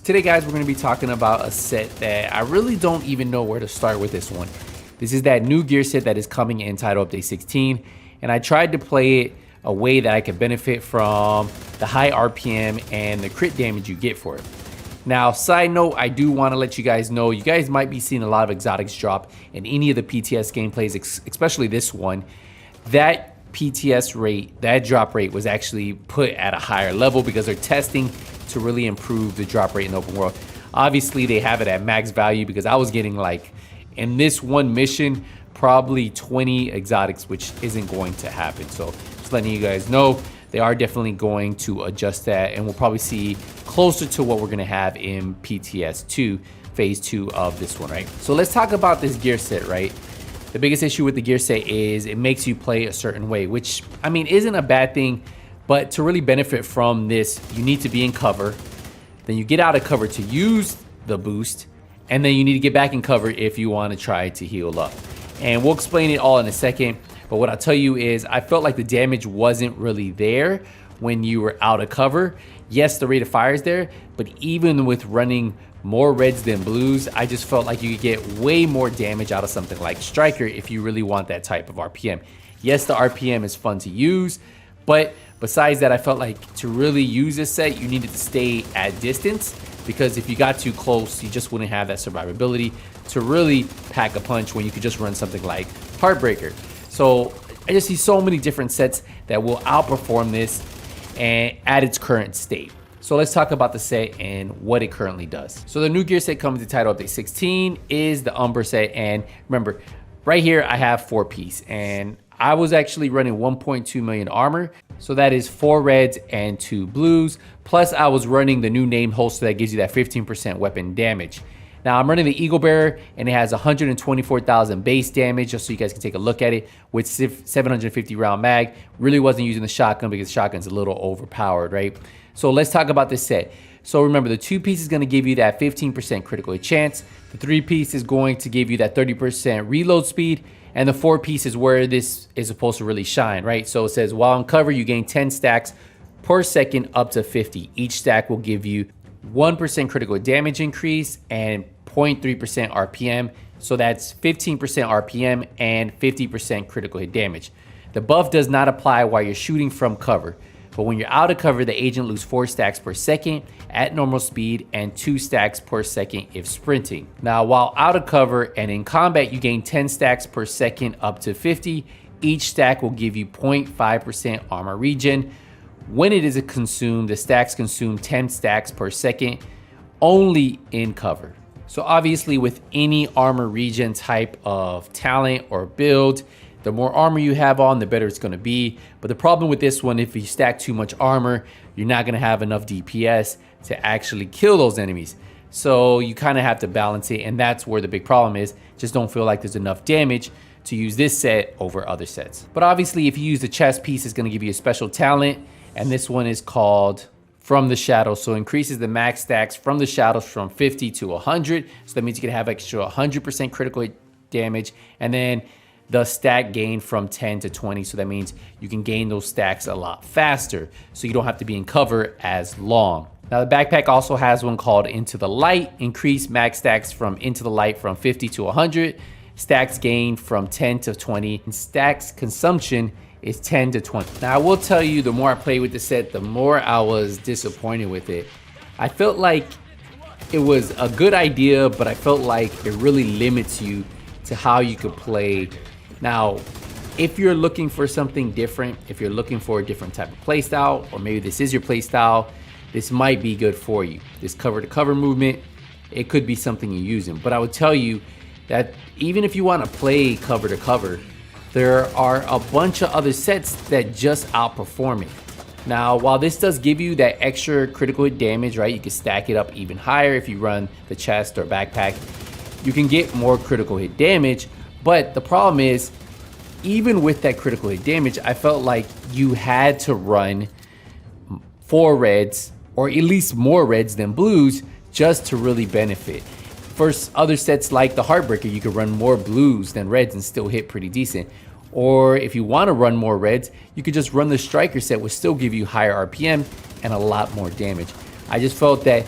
Today, guys, we're going to be talking about a set that I really don't even know where to start with this one. This is that new gear set that is coming in Title Update 16, and I tried to play it a way that I could benefit from the high RPM and the crit damage you get for it. Now, side note, I do want to let you guys know, you guys might be seeing a lot of exotics drop in any of the PTS gameplays, especially this one. That PTS rate, that drop rate was actually put at a higher level because they're testing to really improve the drop rate in the open world. Obviously, they have it at max value because I was getting, like, in this one mission, probably 20 exotics, which isn't going to happen. So just letting you guys know, they are definitely going to adjust that, and we'll probably see closer to what we're going to have in PTS 2, phase 2 of this one, right? So let's talk about this gear set, right? The biggest issue with the gear set is it makes you play a certain way, which, I mean, isn't a bad thing, but to really benefit from this, you need to be in cover. Then you get out of cover to use the boost, and then you need to get back in cover if you want to try to heal up. And we'll explain it all in a second, but what I'll tell you is I felt like the damage wasn't really there when you were out of cover. Yes, the rate of fire is there, but even with running more reds than blues, I just felt like you could get way more damage out of something like Striker if you really want that type of RPM. Yes, the RPM is fun to use, but besides that, I felt like to really use this set, you needed to stay at distance, because if you got too close, you just wouldn't have that survivability to really pack a punch when you could just run something like Heartbreaker. So I just see so many different sets that will outperform this and at its current state. So let's talk about the set and what it currently does. So the new gear set coming to Title Update 16 is the Umber set, and remember, right here I have 4-piece, and I was actually running 1.2 million armor. So that is 4 reds and 2 blues. Plus I was running the new named holster that gives you that 15% weapon damage. Now I'm running the Eagle Bearer, and it has 124,000 base damage, just so you guys can take a look at it, with 750 round mag. Really wasn't using the shotgun because the shotgun's a little overpowered, right? So let's talk about this set. So remember, the 2-piece is going to give you that 15% critical hit chance. The 3-piece is going to give you that 30% reload speed. And the 4-piece is where this is supposed to really shine, right? So it says, while on cover, you gain 10 stacks per second up to 50. Each stack will give you 1% critical damage increase and 0.3% RPM. So that's 15% RPM and 50% critical hit damage. The buff does not apply while you're shooting from cover, but when you're out of cover, the agent loses 4 stacks per second at normal speed and 2 stacks per second if sprinting. Now, while out of cover and in combat, you gain 10 stacks per second up to 50. Each stack will give you 0.5% armor regen. When it is consumed, the stacks consume 10 stacks per second only in cover. So obviously, with any armor regen type of talent or build, the more armor you have on, the better it's going to be. But the problem with this one, if you stack too much armor, you're not going to have enough DPS to actually kill those enemies. So you kind of have to balance it, and that's where the big problem is. Just don't feel like there's enough damage to use this set over other sets. But obviously, if you use the chest piece, it's going to give you a special talent, and this one is called From the Shadows. So increases the max stacks from the shadows from 50 to 100. So that means you can have extra 100% critical hit damage, and then the stack gain from 10 to 20. So that means you can gain those stacks a lot faster, so you don't have to be in cover as long. Now the backpack also has one called Into the Light. Increase max stacks from Into the Light from 50 to 100. Stacks gain from 10 to 20. And stacks consumption is 10 to 20. Now I will tell you, the more I play with the set, the more I was disappointed with it. I felt like it was a good idea, but I felt like it really limits you to how you could play. Now, if you're looking for something different, if you're looking for a different type of play style, or maybe this is your play style, this might be good for you. This cover to cover movement, it could be something you're using. But I would tell you that even if you want to play cover to cover, there are a bunch of other sets that just outperform it. Now, while this does give you that extra critical hit damage, right? You can stack it up even higher if you run the chest or backpack. You can get more critical hit damage. But the problem is, even with that critical hit damage, I felt like you had to run 4 reds, or at least more reds than blues, just to really benefit. For other sets like the Heartbreaker, you could run more blues than reds and still hit pretty decent. Or if you want to run more reds, you could just run the Striker set, which still give you higher RPM and a lot more damage. I just felt that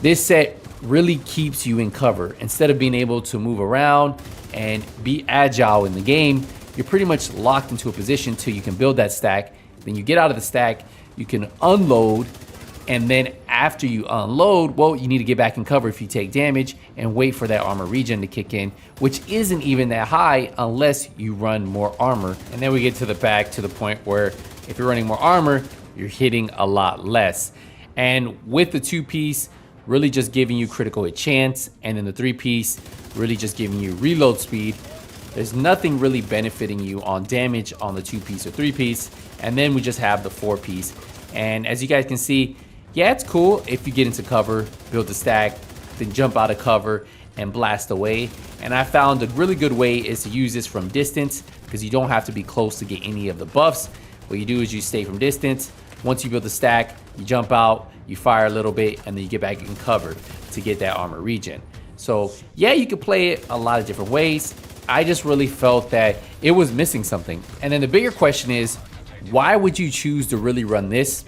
This set really keeps you in cover. Instead of being able to move around and be agile in the game, you're pretty much locked into a position till you can build that stack. Then you get out of the stack, you can unload, and then after you unload, well, you need to get back in cover if you take damage and wait for that armor regen to kick in, which isn't even that high unless you run more armor. And then we get to the back to the point where if you're running more armor, you're hitting a lot less. And with the 2-piece, really just giving you critical hit chance, and then the 3-piece, really just giving you reload speed, there's nothing really benefiting you on damage on the 2-piece or 3-piece. And then we just have the 4-piece. And as you guys can see, yeah, it's cool if you get into cover, build a stack, then jump out of cover and blast away. And I found a really good way is to use this from distance, because you don't have to be close to get any of the buffs. What you do is you stay from distance. Once you build a stack, you jump out, you fire a little bit, and then you get back in cover to get that armor regen. So yeah, you could play it a lot of different ways. I just really felt that it was missing something. And then the bigger question is, why would you choose to really run this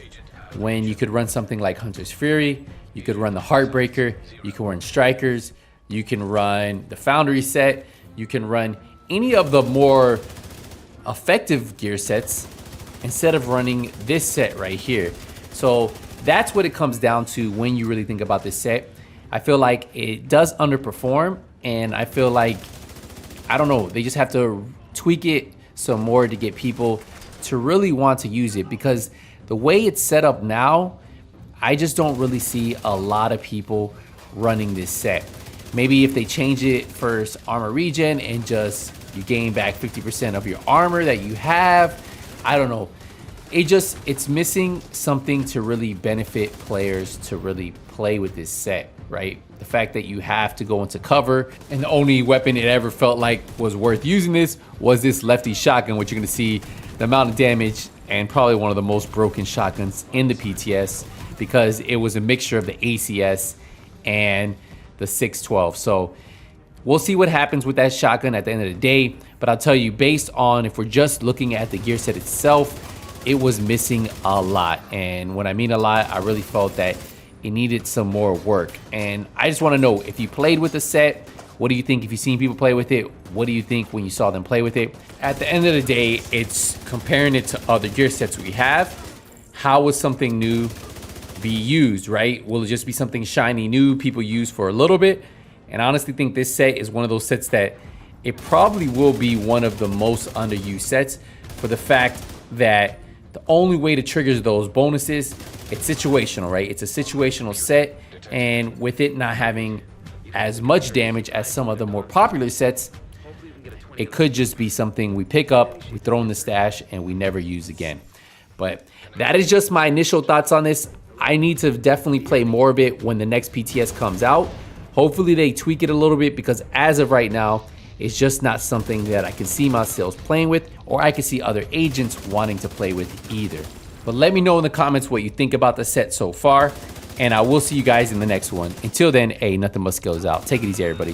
when you could run something like Hunter's Fury, you could run the Heartbreaker, you can run Strikers, you can run the Foundry set, you can run any of the more effective gear sets instead of running this set right here. So that's what it comes down to when you really think about this set. I feel like it does underperform, and I feel like, I don't know, they just have to tweak it some more to get people to really want to use it, because the way it's set up now, I just don't really see a lot of people running this set. Maybe if they change it first, armor regen, and just you gain back 50% of your armor that you have. I don't know. It's missing something to really benefit players to really play with this set, right? The fact that you have to go into cover, and the only weapon it ever felt like was worth using this was this lefty shotgun, which you're gonna see the amount of damage, and probably one of the most broken shotguns in the PTS, because it was a mixture of the ACS and the 612. So we'll see what happens with that shotgun at the end of the day. But I'll tell you, based on if we're just looking at the gear set itself, it was missing a lot. And when I mean a lot, I really felt that it needed some more work. And I just want to know, if you played with the set, what do you think? If you've seen people play with it, what do you think when you saw them play with it? At the end of the day, it's comparing it to other gear sets we have. How would something new be used, right? Will it just be something shiny new people use for a little bit? And I honestly think this set is one of those sets that it probably will be one of the most underused sets, for the fact that the only way to trigger those bonuses, it's situational, right? It's a situational set, and with it not having as much damage as some of the more popular sets, it could just be something we pick up, we throw in the stash, and we never use again. But that is just my initial thoughts on this. I need to definitely play more of it when the next PTS comes out. Hopefully they tweak it a little bit, because as of right now, it's just not something that I can see myself playing with, or I can see other agents wanting to play with either. But let me know in the comments what you think about the set so far, and I will see you guys in the next one. Until then, hey, nothing but skills out. Take it easy, everybody.